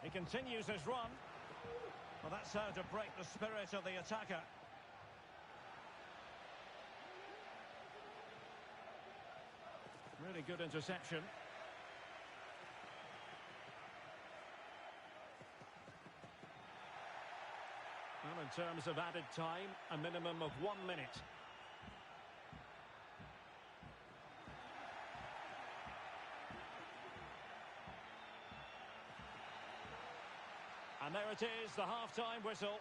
He continues his run. Well, that's how to break the spirit of the attacker. Really good interception. Well, in terms of added time, a minimum of 1 minute. And there it is, the half-time whistle.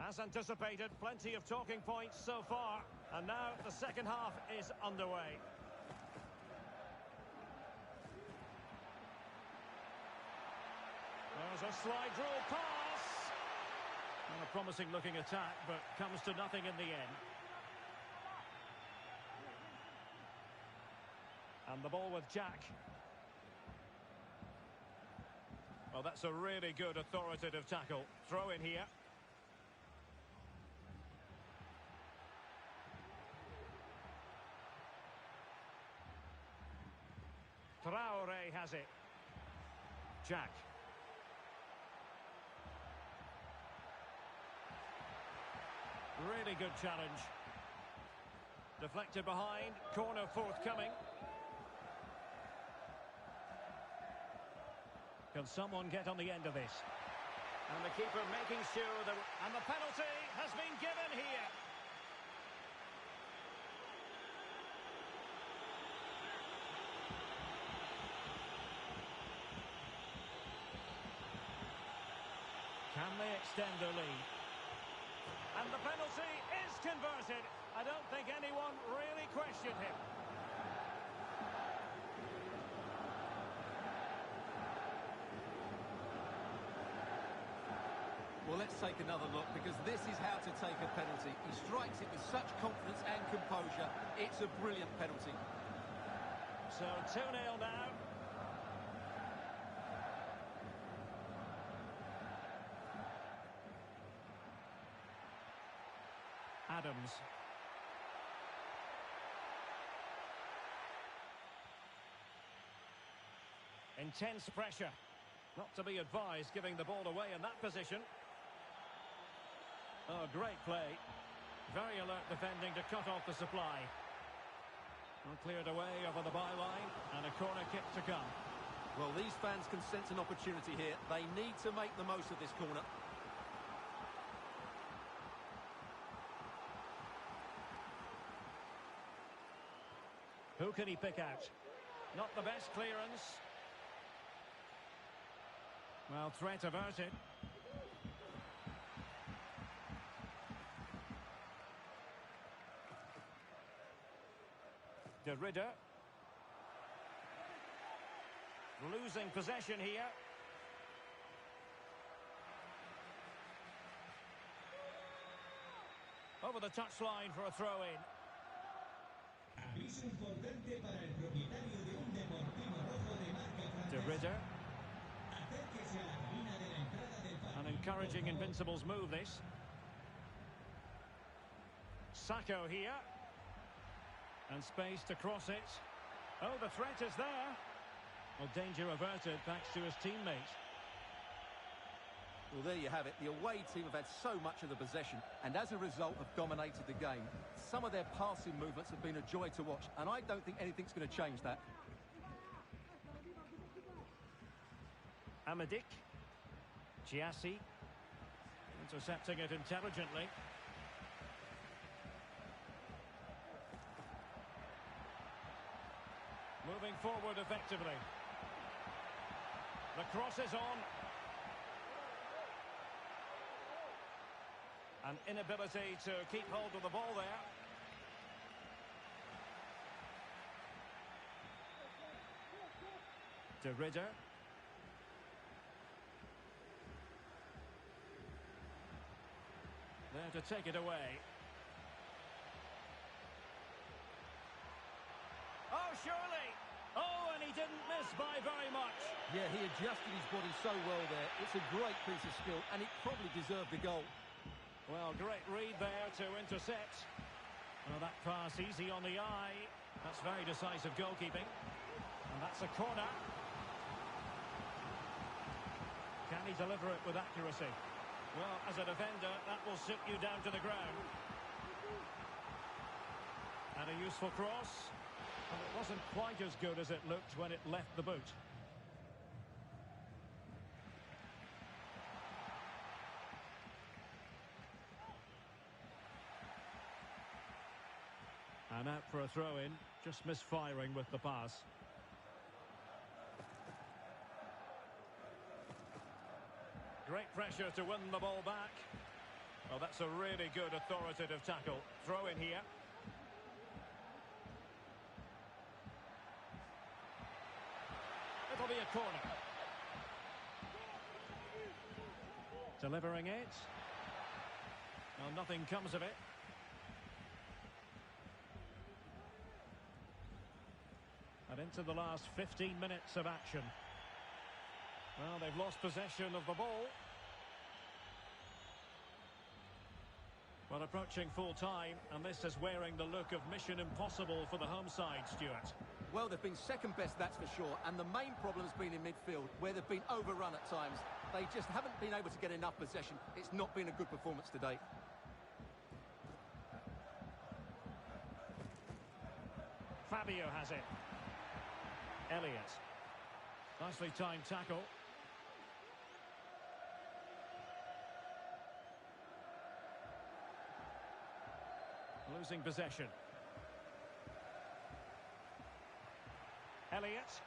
As anticipated, plenty of talking points so far. And now the second half is underway. There's a slide rule pass. And a promising looking attack, but comes to nothing in the end. And the ball with Jack. Well, that's a really good authoritative tackle. Throw in here. Traore has it. Jack. Really good challenge. Deflected behind. Corner forthcoming. Can someone get on the end of this? And the keeper making sure that... And the penalty has been given here. Can they extend their lead? And the penalty is converted. I don't think anyone really questioned him. Well, let's take another look, because this is how to take a penalty. He strikes it with such confidence and composure. It's a brilliant penalty. So 2-0 now. Adams. Intense pressure. Not to be advised giving the ball away in that position. Oh, great play. Very alert defending to cut off the supply. Well, cleared away over the byline, and a corner kick to come. Well, these fans can sense an opportunity here. They need to make the most of this corner. Who can he pick out? Not the best clearance. Well, threat averted. De Ridder. Losing possession here. Over the touchline for a throw-in. Aviso importante para el propietario de un deportivo rojo de marca francesa. De Ridder. Acérquese a la cabina de la entrada del partido. An encouraging Invincibles move, this. Sacco here. And space to cross it. Oh, the threat is there. Well, danger averted thanks to his teammate. Well, there you have it. The away team have had so much of the possession and as a result have dominated the game. Some of their passing movements have been a joy to watch and I don't think anything's going to change that. Amadik. Giassi. Intercepting it intelligently. Moving forward effectively. The cross is on. An inability to keep hold of the ball there. De Ridder. There to take it away. Oh, surely! Oh, and he didn't miss by very much. Yeah, he adjusted his body so well there. It's a great piece of skill and it probably deserved the goal. Well, great read there to intercept. Well, that pass easy on the eye. That's very decisive goalkeeping. And that's a corner. Can he deliver it with accuracy? Well, as a defender, that will sit you down to the ground. And a useful cross. And it wasn't quite as good as it looked when it left the boot. And out for a throw-in, just misfiring with the pass. Great pressure to win the ball back. Well, that's a really good authoritative tackle. Throw in here. It'll be a corner. Delivering it. Well, nothing comes of it. And into the last 15 minutes of action. Well, they've lost possession of the ball. Well, approaching full time, and this is wearing the look of mission impossible for the home side, Stuart. Well, they've been second best, that's for sure. And the main problem's been in midfield, where they've been overrun at times. They just haven't been able to get enough possession. It's not been a good performance today. Fabio has it. Elliott. Nicely timed tackle. Losing possession. Elliott.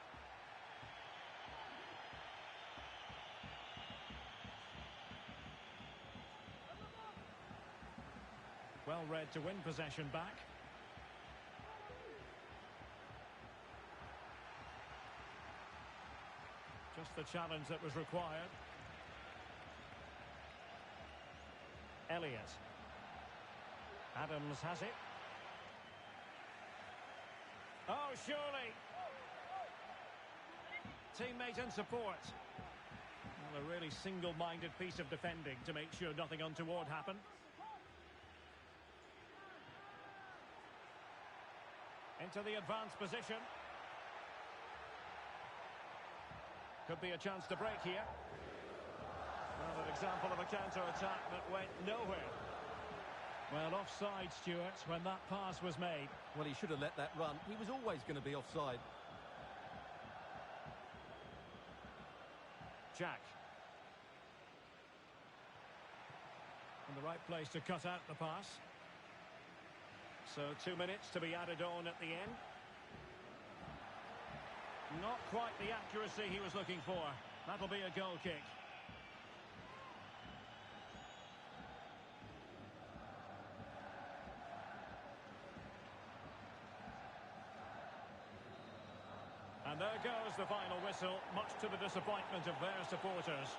Well read to win possession back. Just the challenge that was required. Elliott. Adams has it. Oh, surely. Teammate in support. Well, a really single-minded piece of defending to make sure nothing untoward happened. Into the advanced position. Could be a chance to break here. Well, an example of a counter-attack that went nowhere. Well, offside, Stuart, when that pass was made. Well, he should have let that run. He was always going to be offside. Jack. In the right place to cut out the pass. So 2 minutes to be added on at the end. Not quite the accuracy he was looking for. That'll be a goal kick. And there goes the final whistle, much to the disappointment of their supporters.